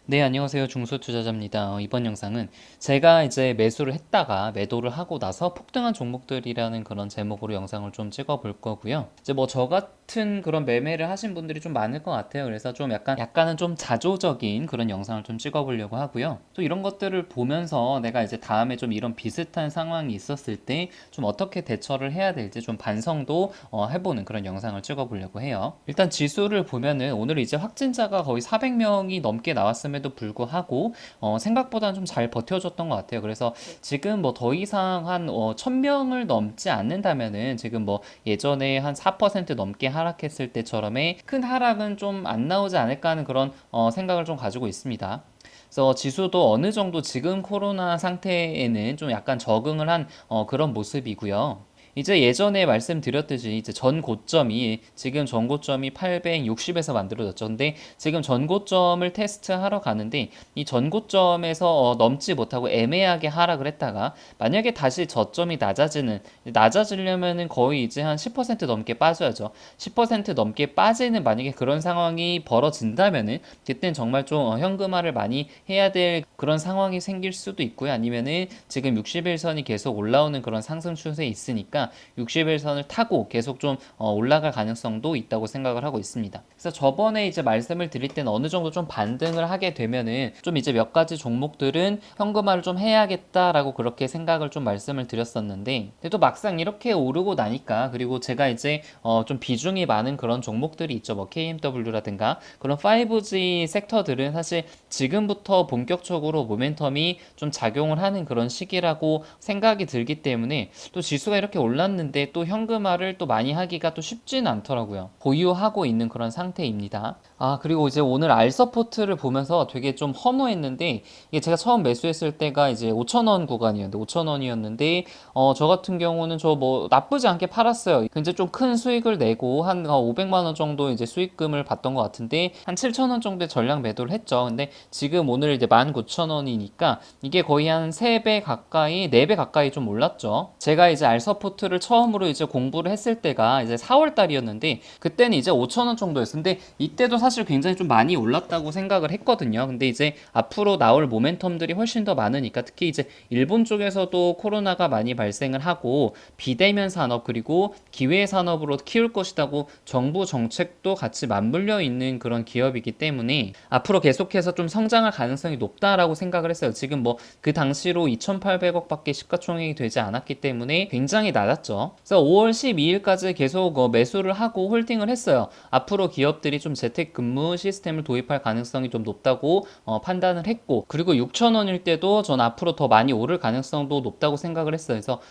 네, 안녕하세요. 중소투자자입니다. 이번 영상은 제가 이제 매수를 했다가 매도를 하고 나서 폭등한 종목들이라는 그런 제목으로 영상을 좀 찍어 볼 거고요. 이제 뭐 저 같은 그런 매매를 하신 분들이 좀 많을 것 같아요. 그래서 좀 약간은 좀 자조적인 그런 영상을 좀 찍어 보려고 하고요. 또 이런 것들을 보면서 내가 이제 다음에 좀 이런 비슷한 상황이 있었을 때 좀 어떻게 대처를 해야 될지 좀 반성도 해보는 그런 영상을 찍어 보려고 해요. 일단 지수를 보면은 오늘 이제 확진자가 거의 400명이 넘게 나왔음에도 불구하고 생각보다는 좀 잘 버텨줬던 것 같아요. 그래서 지금 뭐 더 이상 한 1000명을 넘지 않는다면은 지금 뭐 예전에 한 4% 넘게 하락했을 때처럼의 큰 하락은 좀 안 나오지 않을까 하는 그런 생각을 좀 가지고 있습니다. 그래서 지수도 어느 정도 지금 코로나 상태에는 좀 약간 적응을 한 그런 모습이고요. 이제 예전에 말씀드렸듯이 이제 전 고점이 지금 전 고점이 860에서 만들어졌죠. 근데 지금 전 고점을 테스트하러 가는데 이 전 고점에서 넘지 못하고 애매하게 하락을 했다가 만약에 다시 저점이 낮아지려면은 거의 이제 한 10% 넘게 빠져야죠. 10% 넘게 빠지는 만약에 그런 상황이 벌어진다면은 그땐 정말 좀 현금화를 많이 해야 될 그런 상황이 생길 수도 있고요. 아니면은 지금 60일선이 계속 올라오는 그런 상승 추세에 있으니까 60일선을 타고 계속 좀 올라갈 가능성도 있다고 생각을 하고 있습니다. 그래서 저번에 이제 말씀을 드릴 때는 어느 정도 좀 반등을 하게 되면은 좀 이제 몇 가지 종목들은 현금화를 좀 해야겠다라고 그렇게 생각을 좀 말씀을 드렸었는데, 근데 또 막상 이렇게 오르고 나니까, 그리고 제가 이제 좀 비중이 많은 그런 종목들이 있죠. 뭐 KMW라든가 그런 5G 섹터들은 사실 지금부터 본격적으로 모멘텀이 좀 작용을 하는 그런 시기라고 생각이 들기 때문에 또 지수가 이렇게 올랐는데 또 현금화를 또 많이 하기가 또 쉽지는 않더라고요. 보유하고 있는 그런 상태입니다. 그리고 이제 오늘 알서포트를 보면서 되게 좀 허무했는데, 이게 제가 처음 매수했을 때가 이제 5,000원 구간이었는데, 5,000원이었는데, 저 같은 경우는 저 뭐 나쁘지 않게 팔았어요. 굉장히 좀 큰 수익을 내고 한 500만 원 정도 이제 수익금을 봤던 것 같은데, 한 7,000원 정도의 전량 매도를 했죠. 근데 지금 오늘 이제 19,000원이니까 이게 거의 한 3배 가까이, 4배 가까이 좀 올랐죠. 제가 이제 알서포트를 처음으로 이제 공부를 했을 때가 이제 4월 달이었는데, 그때는 이제 5,000원 정도였어요. 근데 이때도 사실 굉장히 좀 많이 올랐다고 생각을 했거든요. 근데 이제 앞으로 나올 모멘텀들이 훨씬 더 많으니까, 특히 이제 일본 쪽에서도 코로나가 많이 발생을 하고 비대면 산업 그리고 기회 산업으로 키울 것이라고 정부 정책도 같이 맞물려 있는 그런 기업이기 때문에 앞으로 계속해서 좀 성장할 가능성이 높다라고 생각을 했어요. 지금 뭐 그 당시로 2,800억밖에 시가총액이 되지 않았기 때문에 굉장히 낮았죠. 그래서 5월 12일까지 계속 매수를 하고 홀딩을 했어요. 앞으로 기업들이 좀 재택근무 시스템을 도입할 가능성이 좀 높다고 판단을 했고, 그리고 6,000원일 때도 전 앞으로 더 많이 오를 가능성도 높다고 생각을 했어요. 그래서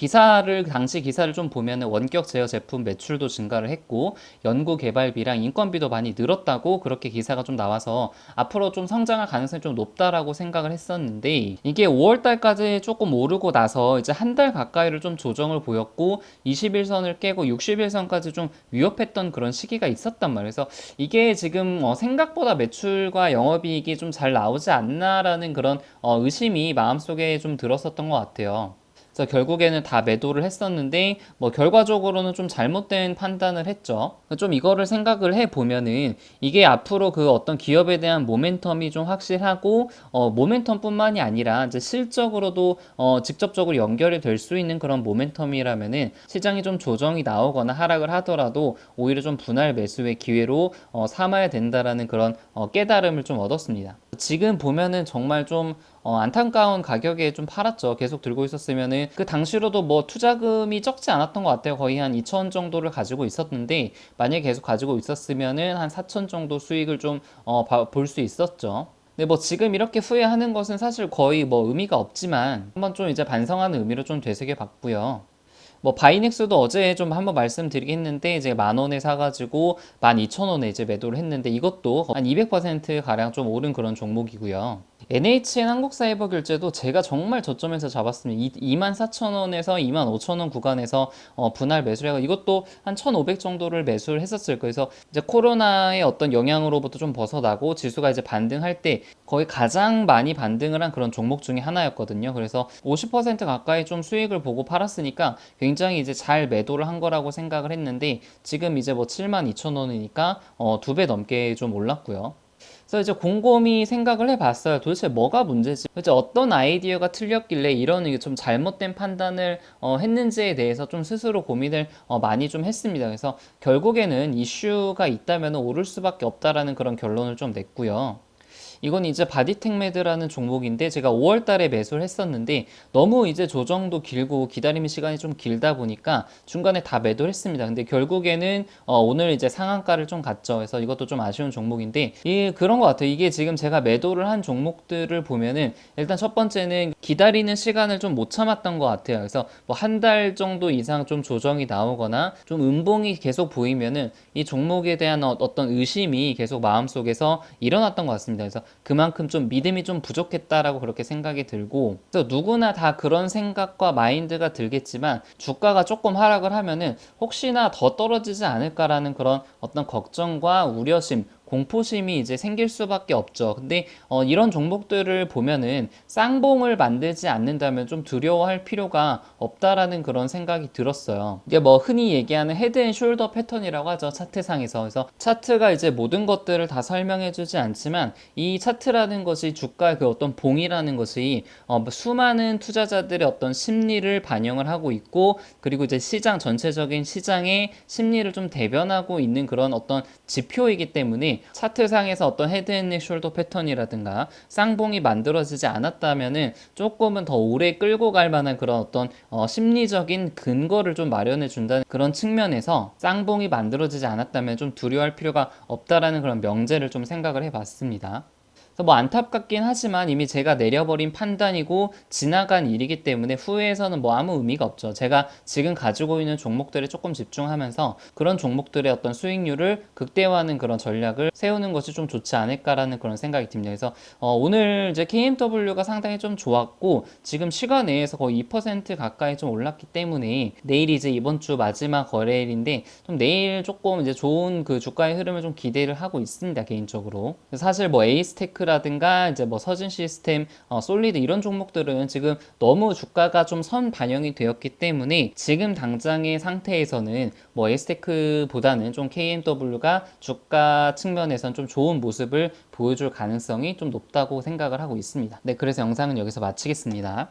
당시 기사를 좀 보면은 원격 제어 제품 매출도 증가를 했고 연구 개발비랑 인건비도 많이 늘었다고 그렇게 기사가 좀 나와서 앞으로 좀 성장할 가능성이 좀 높다라고 생각을 했었는데, 이게 5월 달까지 조금 오르고 나서 이제 한 달 가까이를 좀 조정을 보였고 21선을 깨고 61선까지 좀 위협했던 그런 시기가 있었단 말이에요. 그래서 이게 지금 생각보다 매출과 영업이익이 좀 잘 나오지 않나라는 그런 의심이 마음속에 좀 들었었던 것 같아요. 그래서 결국에는 다 매도를 했었는데 뭐 결과적으로는 좀 잘못된 판단을 했죠. 좀 이거를 생각을 해 보면은 이게 앞으로 그 어떤 기업에 대한 모멘텀이 좀 확실하고 모멘텀뿐만이 아니라 이제 실적으로도 직접적으로 연결이 될 수 있는 그런 모멘텀이라면은 시장이 좀 조정이 나오거나 하락을 하더라도 오히려 좀 분할 매수의 기회로 삼아야 된다라는 그런 깨달음을 좀 얻었습니다. 지금 보면은 정말 좀 안타까운 가격에 좀 팔았죠. 계속 들고 있었으면은 그 당시로도 뭐 투자금이 적지 않았던 것 같아요. 거의 한 2천 정도를 가지고 있었는데 만약에 계속 가지고 있었으면은 한 4천 정도 수익을 좀 볼 수 있었죠. 근데 뭐 지금 이렇게 후회하는 것은 사실 거의 뭐 의미가 없지만 한번 좀 이제 반성하는 의미로 좀 되새겨 봤고요. 뭐 바이넥스도 어제 좀 한번 말씀드리긴 했는데 이제 만 원에 사가지고 12,000원에 이제 매도를 했는데 이것도 한 200% 가량 좀 오른 그런 종목이고요. NHN 한국사이버결제도 제가 정말 저점에서 잡았습니다. 24,000원에서 25,000원 구간에서 분할 매수를 해가 이것도 한 1,500 정도를 매수를 했었을 거예요. 그래서 이제 코로나의 어떤 영향으로부터 좀 벗어나고 지수가 이제 반등할 때 거의 가장 많이 반등을 한 그런 종목 중에 하나였거든요. 그래서 50% 가까이 좀 수익을 보고 팔았으니까 굉장히 이제 잘 매도를 한 거라고 생각을 했는데 지금 이제 뭐 72,000원이니까 2배 넘게 좀 올랐고요. 그래서 이제 곰곰이 생각을 해봤어요. 도대체 뭐가 문제지? 이제 어떤 아이디어가 틀렸길래 이런 이게 좀 잘못된 판단을 했는지에 대해서 좀 스스로 고민을 많이 좀 했습니다. 그래서 결국에는 이슈가 있다면 오를 수밖에 없다라는 그런 결론을 좀 냈고요. 이건 이제 바디텍메드라는 종목인데 제가 5월 달에 매수를 했었는데 너무 이제 조정도 길고 기다림 시간이 좀 길다 보니까 중간에 다 매도를 했습니다. 근데 결국에는 오늘 이제 상한가를 좀 갔죠. 그래서 이것도 좀 아쉬운 종목인데 그런 것 같아요. 이게 지금 제가 매도를 한 종목들을 보면은 일단 첫 번째는 기다리는 시간을 좀 못 참았던 것 같아요. 그래서 뭐 한 달 정도 이상 좀 조정이 나오거나 좀 음봉이 계속 보이면은 이 종목에 대한 어떤 의심이 계속 마음속에서 일어났던 것 같습니다. 그래서 그만큼 좀 믿음이 좀 부족했다라고 그렇게 생각이 들고, 그래서 누구나 다 그런 생각과 마인드가 들겠지만 주가가 조금 하락을 하면은 혹시나 더 떨어지지 않을까라는 그런 어떤 걱정과 우려심, 공포심이 이제 생길 수밖에 없죠. 근데 이런 종목들을 보면은 쌍봉을 만들지 않는다면 좀 두려워할 필요가 없다라는 그런 생각이 들었어요. 이게 뭐 흔히 얘기하는 헤드 앤 숄더 패턴이라고 하죠. 차트상에서. 그래서 차트가 이제 모든 것들을 다 설명해 주지 않지만 이 차트라는 것이 주가의 그 어떤 봉이라는 것이 수많은 투자자들의 어떤 심리를 반영을 하고 있고, 그리고 이제 시장 전체적인 시장의 심리를 좀 대변하고 있는 그런 어떤 지표이기 때문에 차트상에서 어떤 헤드앤넥 숄더 패턴이라든가 쌍봉이 만들어지지 않았다면은 조금은 더 오래 끌고 갈 만한 그런 어떤 심리적인 근거를 좀 마련해 준다는 그런 측면에서 쌍봉이 만들어지지 않았다면 좀 두려워할 필요가 없다라는 그런 명제를 좀 생각을 해봤습니다. 그래서 뭐 안타깝긴 하지만 이미 제가 내려버린 판단이고 지나간 일이기 때문에 후회해서는 뭐 아무 의미가 없죠. 제가 지금 가지고 있는 종목들에 조금 집중하면서 그런 종목들의 어떤 수익률을 극대화하는 그런 전략을 세우는 것이 좀 좋지 않을까라는 그런 생각이 듭니다. 그래서 오늘 이제 KMW가 상당히 좀 좋았고 지금 시간 내에서 거의 2% 가까이 좀 올랐기 때문에 내일이 이제 이번 주 마지막 거래일인데 좀 내일 조금 이제 좋은 그 주가의 흐름을 좀 기대를 하고 있습니다, 개인적으로. 사실 뭐 에이스테크라든가 이제 뭐 서진 시스템, 솔리드 이런 종목들은 지금 너무 주가가 좀 선 반영이 되었기 때문에 지금 당장의 상태에서는 뭐 에이스테크보다는 좀 KMW가 주가 측면에선 좀 좋은 모습을 보여줄 가능성이 좀 높다고 생각을 하고 있습니다. 네, 그래서 영상은 여기서 마치겠습니다.